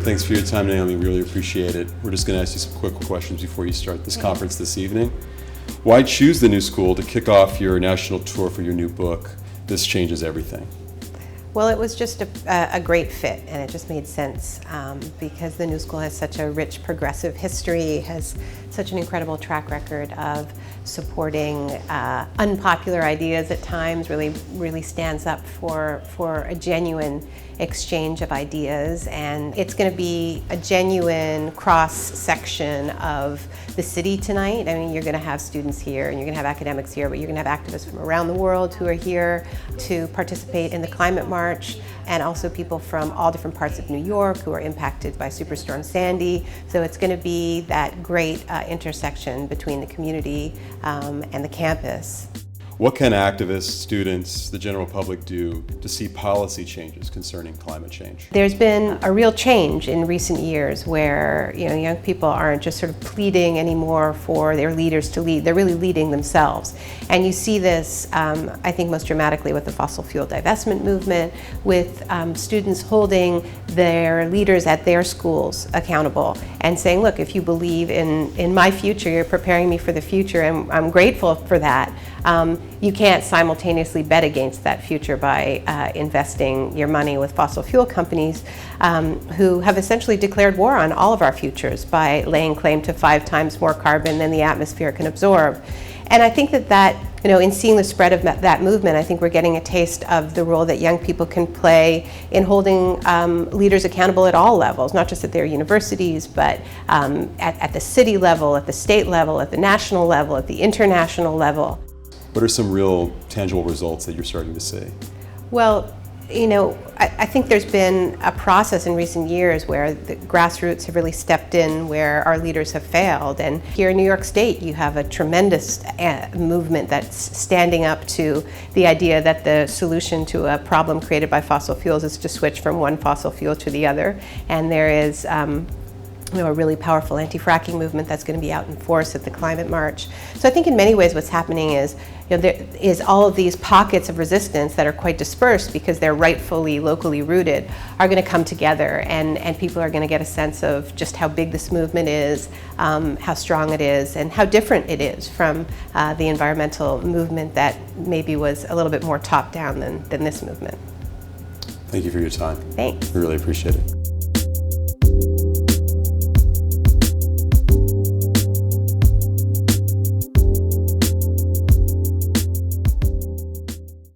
Thanks for your time, Naomi. We really appreciate it. We're just going to ask you some quick questions before you start this conference this evening. Why choose the new school to kick off your national tour for your new book, This Changes Everything? Well, it was just a great fit, and it just made sense because the New School has such a rich progressive history, has such an incredible track record of supporting unpopular ideas at times, really stands up for a genuine exchange of ideas, and it's going to be a genuine cross-section of the city tonight. I mean, you're going to have students here and you're going to have academics here, but you're going to have activists from around the world who are here to participate in the climate march, and also people from all different parts of New York who are impacted by Superstorm Sandy. So it's going to be that great intersection between the community and the campus. What can activists, students, the general public do to see policy changes concerning climate change? There's been a real change in recent years where young people aren't just sort of pleading anymore for their leaders to lead. They're really leading themselves. And you see this, I think, most dramatically with the fossil fuel divestment movement, with students holding their leaders at their schools accountable and saying, look, if you believe in my future, you're preparing me for the future, and I'm grateful for that. You can't simultaneously bet against that future by investing your money with fossil fuel companies who have essentially declared war on all of our futures by laying claim to 5 times more carbon than the atmosphere can absorb. And I think that in seeing the spread of that movement, I think we're getting a taste of the role that young people can play in holding leaders accountable at all levels, not just at their universities, but at the city level, at the state level, at the national level, at the international level. What are some real tangible results that you're starting to see? Well, I think there's been a process in recent years where the grassroots have really stepped in where our leaders have failed. And here in New York State, you have a tremendous movement that's standing up to the idea that the solution to a problem created by fossil fuels is to switch from one fossil fuel to the other. And there is a really powerful anti-fracking movement that's going to be out in force at the climate march. So I think in many ways what's happening is, there is all of these pockets of resistance that are quite dispersed because they're rightfully locally rooted are going to come together, and people are going to get a sense of just how big this movement is, how strong it is, and how different it is from the environmental movement that maybe was a little bit more top-down than this movement. Thank you for your time. Thanks. We really appreciate it.